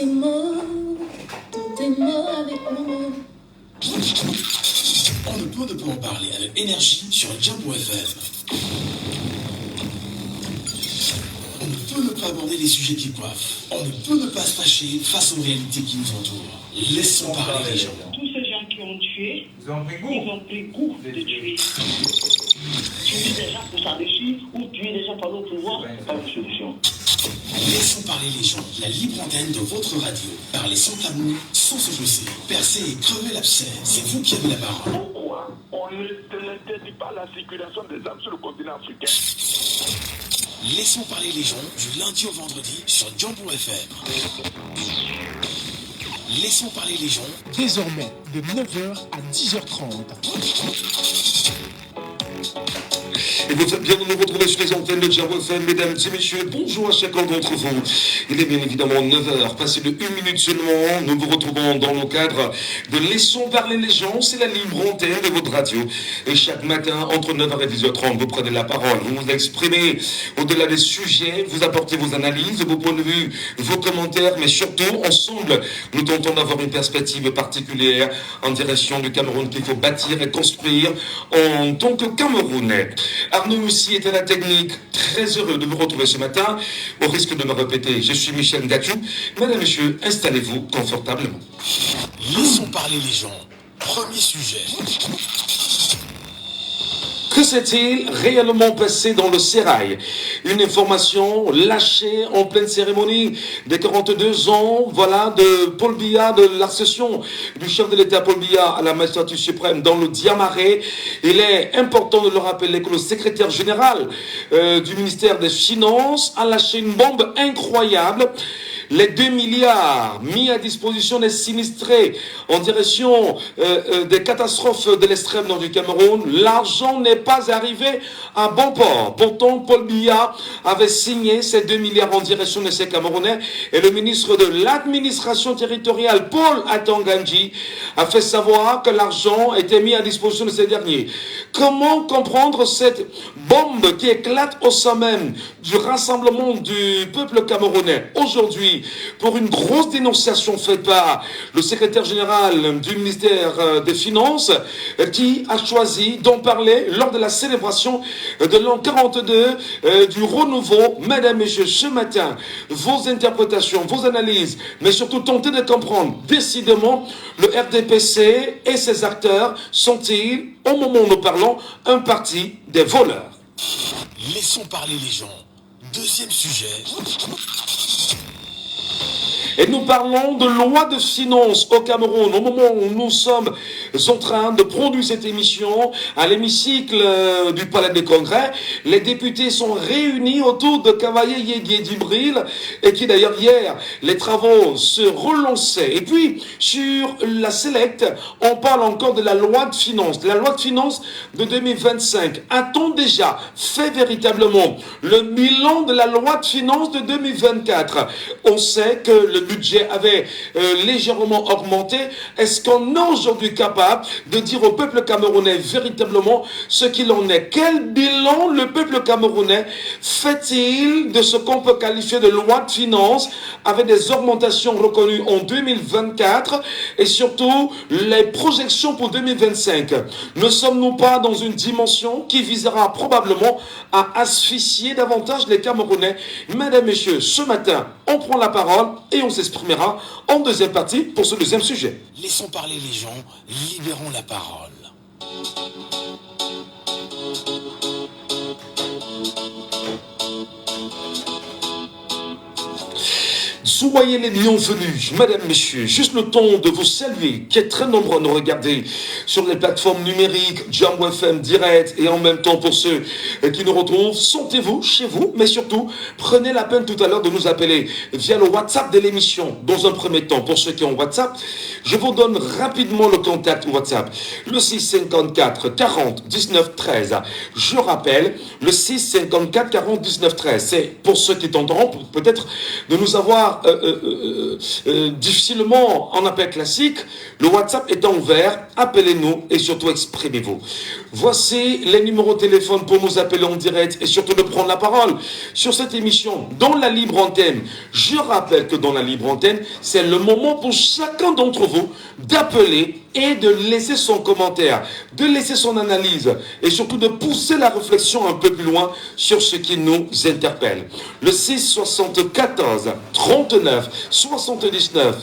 est mort, tout est mort avec moi. On ne peut en parler avec énergie sur Jambo FM. On ne peut ne pas aborder les sujets qui coiffent. On ne peut ne pas se fâcher face aux réalités qui nous entourent. Laissons parler les gens. Tous ces gens qui ont tué, ils ont pris goût de tuer. Tuer des gens pour s'enrichir ou tuer des gens par le pouvoir, c'est pas une solution. Laissons parler les gens. La libre antenne de votre radio. Parlez sans tabou, sans se blesser. Percez et crevez l'abcès. C'est vous qui avez la parole. Pourquoi on n'interdit pas la circulation des armes sur le continent africain? Laissons parler les gens du lundi au vendredi sur Jambo FM. Laissons parler les gens. Désormais, de 9h à 10h30. Et vous êtes bien de nous retrouver sur les antennes de Jambo FM, mesdames et messieurs. Bonjour à chacun d'entre vous. Il est bien évidemment 9h, passé de 1 minute seulement. Nous vous retrouvons dans le cadre de Laissons parler les gens. C'est la libre antenne de votre radio. Et chaque matin, entre 9h et 10h30, vous prenez la parole. Vous vous exprimez au-delà des sujets. Vous apportez vos analyses, vos points de vue, vos commentaires. Mais surtout, ensemble, nous tentons d'avoir une perspective particulière en direction du Cameroun qu'il faut bâtir et construire en tant que Camerounais. Arnaud Moussi est à la technique. Très heureux de vous retrouver ce matin. Au risque de me répéter, je suis Michel Ngatou. Mesdames et messieurs, installez-vous confortablement. Laissons parler les gens. Premier sujet. Que s'est-il réellement passé dans le sérail? Une information lâchée en pleine cérémonie des 42 ans, voilà, de Paul Biya, de l'accession du chef de l'État Paul Biya à la magistrature suprême dans le Diamaré. Il est important de le rappeler que le secrétaire général du ministère des Finances a lâché une bombe incroyable. Les 2 milliards mis à disposition des sinistrés en direction des catastrophes de l'extrême nord du Cameroun, l'argent n'est pas arrivé à bon port. Pourtant, Paul Biya avait signé ces 2 milliards en direction de ces Camerounais et le ministre de l'administration territoriale, Paul Atangandji, a fait savoir que l'argent était mis à disposition de ces derniers. Comment comprendre cette bombe qui éclate au sein même du rassemblement du peuple camerounais aujourd'hui pour une grosse dénonciation faite par le secrétaire général du ministère des Finances qui a choisi d'en parler lors de la célébration de l'an 42 du renouveau. Mesdames et messieurs, ce matin, vos interprétations, vos analyses, mais surtout tentez de comprendre décidément le RDPC et ses acteurs sont-ils, au moment où nous parlons, un parti des voleurs? Laissons parler les gens. Deuxième sujet. Et nous parlons de loi de finances au Cameroun. Au moment où nous sommes en train de produire cette émission à l'hémicycle du Palais des Congrès, les députés sont réunis autour de Cavaillé Yégué d'Ibril et qui d'ailleurs hier, les travaux se relançaient. Et puis, sur la Select, on parle encore de la loi de finances. La loi de finances de 2025. A-t-on déjà fait véritablement le bilan de la loi de finances de 2024? On sait que le budget avait légèrement augmenté. Est-ce qu'on est aujourd'hui capable de dire au peuple camerounais véritablement ce qu'il en est? Quel bilan le peuple camerounais fait-il de ce qu'on peut qualifier de loi de finances avec des augmentations reconnues en 2024 et surtout les projections pour 2025? Ne sommes-nous pas dans une dimension qui visera probablement à asphyxier davantage les Camerounais? Mesdames, Messieurs, ce matin, on prend la parole et on s'exprimera en deuxième partie pour ce deuxième sujet. Laissons parler les gens, libérons la parole. Soyez les bienvenus, mesdames, messieurs. Juste le temps de vous saluer, qui est très nombreux à nous regarder sur les plateformes numériques, Jambo FM Direct, et en même temps pour ceux qui nous retrouvent, sentez-vous chez vous, mais surtout, prenez la peine tout à l'heure de nous appeler via le WhatsApp de l'émission. Dans un premier temps, pour ceux qui ont WhatsApp, je vous donne rapidement le contact WhatsApp. Le 654 40 19 13. Je rappelle, le 654 40 19 13. C'est pour ceux qui tenteront peut-être de nous avoir difficilement en appel classique, le WhatsApp étant ouvert, appelez-nous et surtout exprimez-vous. Voici les numéros de téléphone pour nous appeler en direct et surtout de prendre la parole sur cette émission dans la libre antenne. Je rappelle que dans la libre antenne, c'est le moment pour chacun d'entre vous d'appeler et de laisser son commentaire, de laisser son analyse et surtout de pousser la réflexion un peu plus loin sur ce qui nous interpelle. Le 6 74 39 79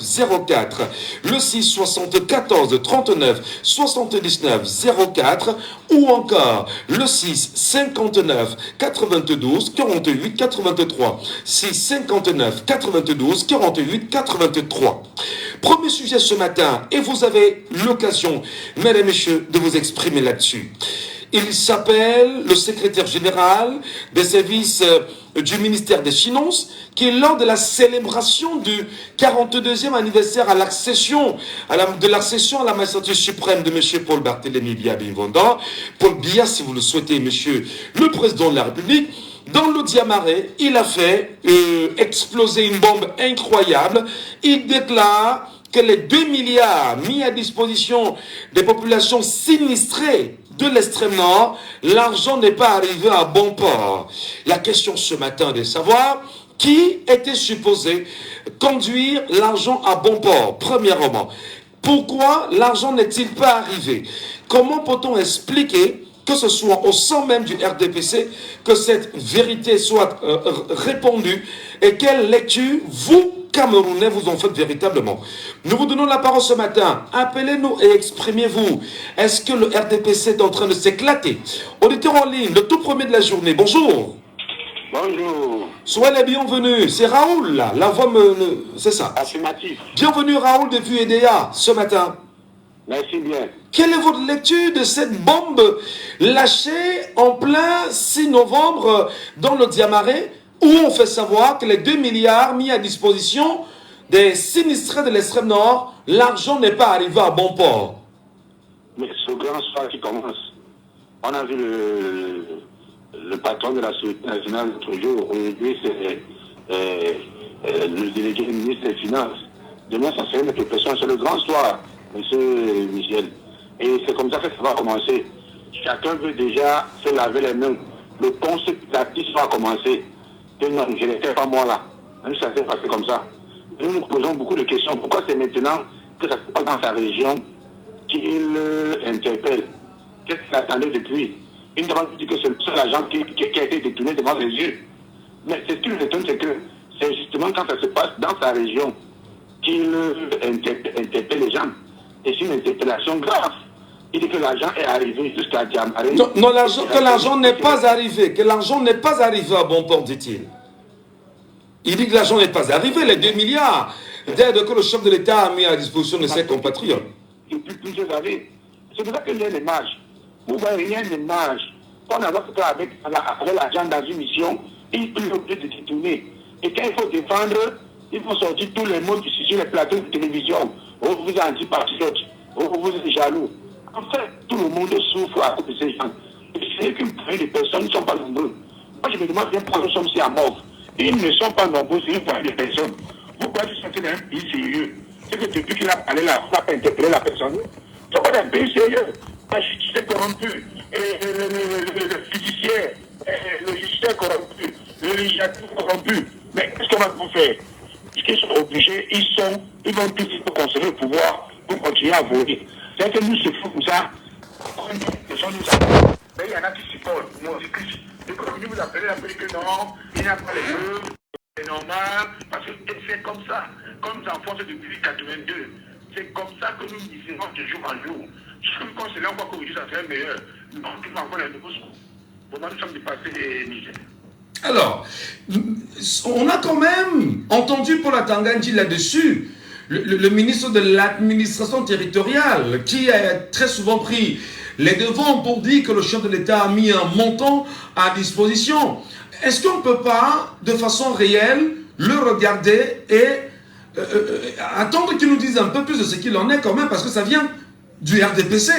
04, le 6 74 39 79 04 ou encore le 6 59 92 48 83, 6 59 92 48 83. Premier sujet ce matin et vous avez l'occasion, mesdames et messieurs, de vous exprimer là-dessus. Il s'appelle le secrétaire général des services du ministère des Finances, qui lors de la célébration du 42e anniversaire à l'accession, de l'accession à la magistrature suprême de M. Paul Barthélémy Biya-Bimvanda, Paul Biya, si vous le souhaitez, monsieur le président de la République, dans l'Audiamaré, il a fait exploser une bombe incroyable. Il déclare que les 2 milliards mis à disposition des populations sinistrées de l'extrême nord, l'argent n'est pas arrivé à bon port. La question ce matin est de savoir qui était supposé conduire l'argent à bon port. Premièrement, pourquoi l'argent n'est-il pas arrivé? Comment peut-on expliquer que ce soit au sein même du RDPC, que cette vérité soit répandue et quelle lecture vous, Camerounais, vous en faites véritablement. Nous vous donnons la parole ce matin. Appelez-nous et exprimez-vous. Est-ce que le RDPC est en train de s'éclater? Auditeur en ligne, le tout premier de la journée. Bonjour. Bonjour. Soyez les bienvenus. C'est Raoul, là. La voix c'est ça. Affirmatif. Bienvenue, Raoul, depuis EDA, ce matin. Merci bien. Quelle est votre lecture de cette bombe lâchée en plein 6 novembre dans le Diamaré, où on fait savoir que les 2 milliards mis à disposition des sinistrés de l'extrême nord, l'argent n'est pas arrivé à bon port? Mais ce grand soir qui commence, on a vu le patron de la Société nationale l'autre jour. Aujourd'hui, c'est le délégué du ministre des Finances. Demain, ça serait une répression. C'est le grand soir, monsieur Michel. Et c'est comme ça que ça va commencer. Chacun veut déjà se laver les mains. Le consultatif va commencer. Et non, je n'étais pas moi là. Même si ça s'est passé comme ça. Nous nous posons beaucoup de questions. Pourquoi c'est maintenant que ça se passe dans sa région qu'il interpelle? Qu'est-ce qu'il attendait depuis? Il nous dit que c'est le seul agent qui a été détourné devant les yeux. Mais ce qui nous étonne, c'est que c'est justement quand ça se passe dans sa région qu'il interpelle les gens. Et c'est une interpellation grave. Il dit que l'argent est arrivé jusqu'à Diamaré. Non, que l'argent n'est pas arrivé. Que l'argent n'est pas arrivé à bon port, dit-il. Il dit que l'argent n'est pas arrivé, les 2 milliards d'aide que le chef de l'État a mis à disposition de ses compatriotes. Depuis plusieurs années. C'est pour ça qu'il y a une image. Vous voyez, il y a une image. Quand on a fait avec l'argent dans une mission, il est obligé de détourner. Et quand il faut défendre, il faut sortir tous les mots sur les plateaux de télévision. Oh, vous êtes anti-patriote. Oh, vous êtes jaloux. En fait, tout le monde souffre à cause de ces gens. Et c'est qu'une poignée de personnes ne sont pas nombreux. Moi, je me demande bien pourquoi nous sommes si à mort. Ils ne sont pas nombreux, c'est une poignée de personnes. Pourquoi tu sens que c'est un pays sérieux? C'est que depuis qu'il a parlé là, on n'a pas interpellé la personne. C'est pas un pays sérieux. La justice est corrompue. Le judiciaire, le judiciaire corrompu. Le législatif corrompu. Mais qu'est-ce qu'on va vous faire? Ils sont obligés, ils vont tous pour conserver le pouvoir, pour continuer à voler. C'est que nous se faisons comme ça. Mais il y en a qui supportent. Moi, je continue vous appeler que non, il n'y a pas les feux, c'est normal, parce que c'est comme ça. Comme ça en France depuis 82. C'est comme ça que nous disons de jour en jour. Jusqu'à quand c'est là, on voit qu'aujourd'hui ça serait meilleur. Non, tout va encore les nouveaux secours. Pour moi, nous sommes dépassés des Niger. Alors, on a quand même entendu Paul Atangandji là-dessus, le ministre de l'administration territoriale, qui a très souvent pris les devants pour dire que le chef de l'État a mis un montant à disposition. Est-ce qu'on ne peut pas, de façon réelle, le regarder et attendre qu'il nous dise un peu plus de ce qu'il en est quand même, parce que ça vient du RDPC.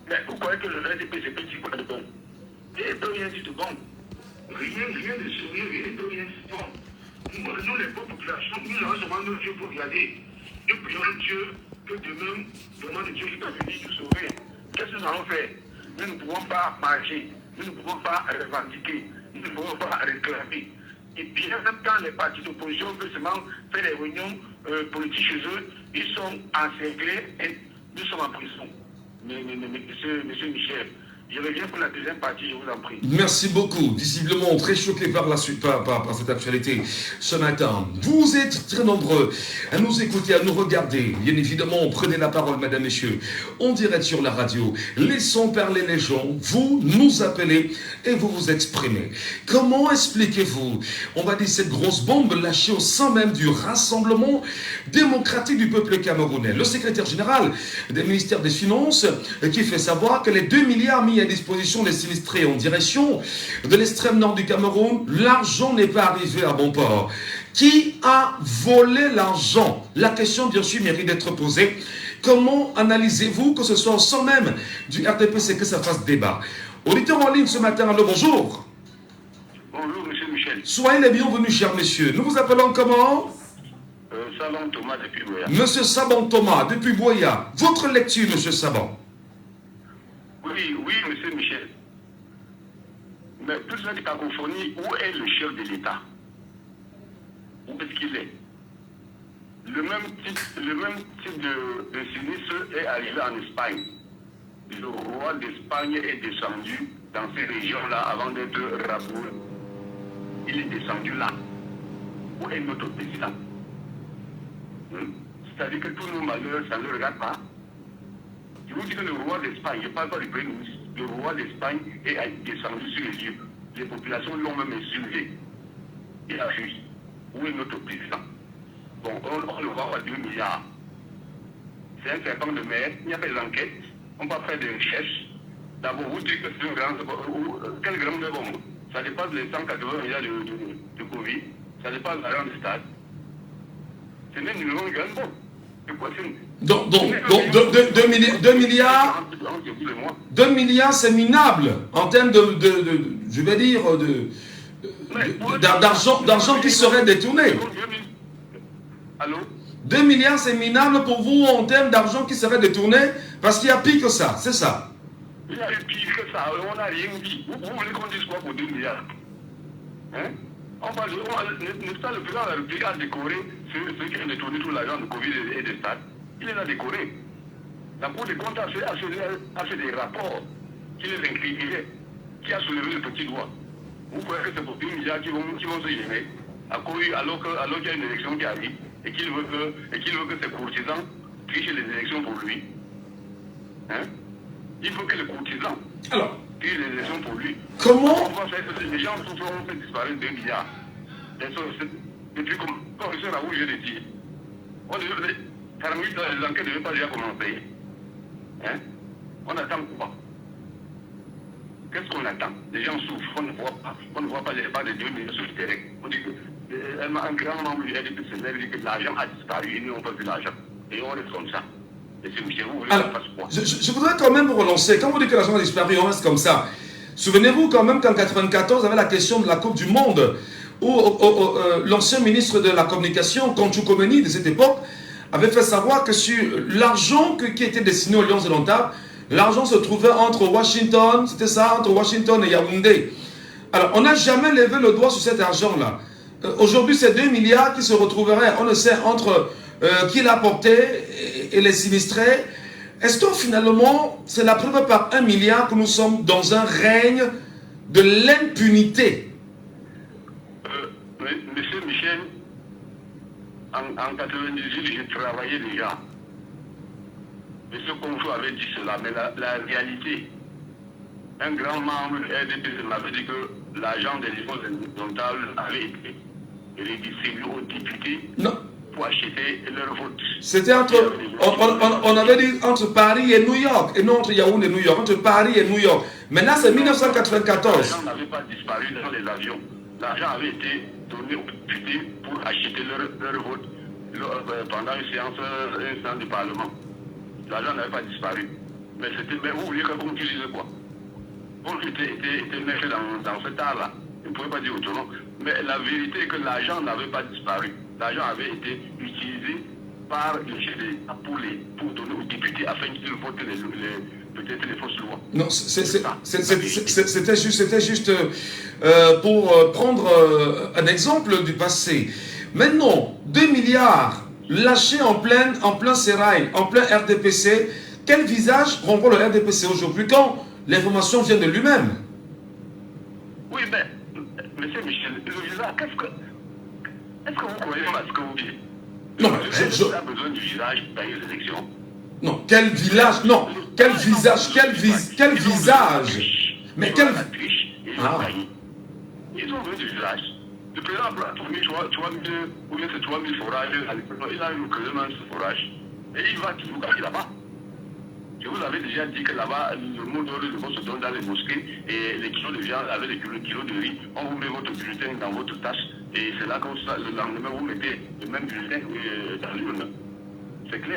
Mais vous croyez que le RDPC peut dire quoi de bon? Il ne peut rien dire de bon. Rien de sérieux, il ne peut rien dire de bon. nous les pauvres populations, nous avons seulement nos yeux pour regarder. Nous prions Dieu que demain, vraiment le Dieu qui va venir nous sauver. Qu'est-ce que nous allons faire? Nous ne pouvons pas marcher, nous ne pouvons pas revendiquer, nous ne pouvons pas réclamer. Et bien même quand les partis d'opposition veulent seulement faire des réunions politiques chez eux, ils sont encerclés et nous sommes en prison. Mais monsieur Michel, je reviens pour la deuxième partie, je vous en prie. Merci beaucoup. Visiblement très choqué par la suite, par cette actualité ce matin. Vous êtes très nombreux à nous écouter, à nous regarder. Bien évidemment, prenez la parole, mesdames, messieurs, en direct sur la radio. Laissons parler les gens. Vous nous appelez et vous vous exprimez. Comment expliquez-vous, on va dire, cette grosse bombe lâchée au sein même du Rassemblement démocratique du peuple camerounais? Le secrétaire général des ministères des Finances qui fait savoir que les 2 milliards mis à disposition des sinistrés en direction de l'extrême nord du Cameroun, l'argent n'est pas arrivé à bon port. Qui a volé l'argent? La question, bien sûr, mérite d'être posée. Comment analysez-vous que ce soit au sein même du RDPC que ça fasse débat? Auditeur en ligne ce matin, allô, bonjour. Bonjour, monsieur Michel. Soyez les bienvenus, chers messieurs. Nous vous appelons comment? Saban Thomas depuis Boya. Monsieur Saban Thomas, depuis Boya. Votre lecture, monsieur Saban? Oui, monsieur Michel. Mais toute cette cacophonie, où est le chef de l'État? Où est-ce qu'il est? Le même type de sinistre est arrivé en Espagne. Le roi d'Espagne est descendu dans ces régions-là avant d'être raboué. Il est descendu là. Où est notre président? C'est-à-dire que tous nos malheurs, ça ne le regarde pas. Je vous dis que le roi d'Espagne, je ne parle pas du premier ministre, le roi d'Espagne est descendu sur les lieux. Les populations l'ont même insulté. Il a fui. Où est notre président? Bon, on le voit à 2 milliards. C'est un serpent de mer, il n'y a pas d'enquête, on va faire des recherches. D'abord, vous dites que c'est un grand... Quel grand bombe? Ça dépasse les 180 milliards de Covid, ça dépasse l'argent du stade. C'est même une grande bombe. Donc 2 milliards, 2 milliards, c'est minable en termes je vais dire, d'argent qui serait détourné. Allô? 2 milliards, c'est minable pour vous en termes d'argent qui serait détourné, parce qu'il y a pire que ça, c'est ça? Il y a eu pire que ça, on n'a rien dit. Vous voulez qu'on dise quoi pour 2 milliards? Hein? N'est-ce pas le président de la République a décoré ceux qui ont détourné tout l'argent de Covid et des stades? Il les a décorés. La Cour des comptes a fait des rapports qui les incriminaient, qui a soulevé le petit doigt. Vous voyez que c'est pour 2 milliards qui vont se gêner, alors qu'il y a une élection qui arrive et qu'il veut que ses courtisans trichent les élections pour lui. Hein? Il faut que les courtisans trichent les élections pour lui. Comment? On va faire que les gens feront fait disparaître 2 milliards. Depuis comme M. Raoult, je l'ai dit, on devait, les enquêtes ne devaient pas déjà commencer. Hein? On attend quoi? Qu'est-ce qu'on attend? Les gens souffrent, on ne voit pas les pas de 2 milliards sur le terrain. On dit que un grand membre du RDPC dit que l'argent a disparu, ils n'ont pas vu l'argent. Et on reste comme ça. Et c'est Michel, vous voulez qu'on fasse quoi? Je voudrais quand même vous relancer. Quand vous dites que l'argent a disparu, on reste comme ça. Souvenez-vous quand même qu'en 1994, il y avait la question de la Coupe du Monde, où l'ancien ministre de la Communication, Kanchou Komeni, de cette époque, avait fait savoir que sur l'argent qui était destiné aux Lions indomptables, l'argent se trouvait entre Washington, c'était ça, entre Washington et Yaoundé. Alors, on n'a jamais levé le doigt sur cet argent-là. Aujourd'hui, c'est 2 milliards qui se retrouveraient, on ne sait, entre qui l'a porté et les sinistrés. Est-ce que finalement, c'est la preuve par 1 milliard que nous sommes dans un règne de l'impunité? Monsieur Michel, en 98, j'ai travaillé déjà. Monsieur Conchou avait dit cela, mais la réalité, un grand membre du RDPC m'avait dit que l'argent des Lions indomptables avait été redistribué aux députés pour acheter leur vote. C'était entre, on avait dit entre Paris et New York, et non entre Yaoundé et New York, entre Paris et New York. Maintenant c'est 1994. L'argent n'avait pas disparu dans les avions. L'argent avait été donné aux députés pour acheter leur vote pendant une séance du Parlement. L'argent n'avait pas disparu. Mais vous vouliez qu'on utilise quoi? On était maître dans cet art-là. ne pouvez pas dire autrement. Mais la vérité est que l'argent n'avait pas disparu. L'argent avait été utilisé par le chef d'État pour donner aux députés afin qu'ils votent peut-être les fausses lois. Non, c'était juste pour prendre un exemple du passé. Maintenant, 2 milliards lâchés en plein sérail, en plein RDPC. Quel visage renvoie le RDPC aujourd'hui quand l'information vient de lui-même? Oui, mais, monsieur Michel, le visage, est-ce que vous croyez à ce que vous dites? Non, Est-ce que vous avez besoin du visage pour gagner les élections? Non, quel village? Non, quel visage? Quel visage? Mais quel... Ils ont gagné. Ils ont besoin du visage. Le président a promis 3 000, ou bien c'est 3 000 forages, il a eu ce forage. Et il va toujours gagner là-bas. Je vous avais déjà dit que là-bas, le mot d'ordre se donne dans les mosquées et les kilos de viande avec les kilos de riz, on vous met votre bulletin dans votre tâche et c'est là que le lendemain vous mettez le même bulletin dans l'urne. C'est clair.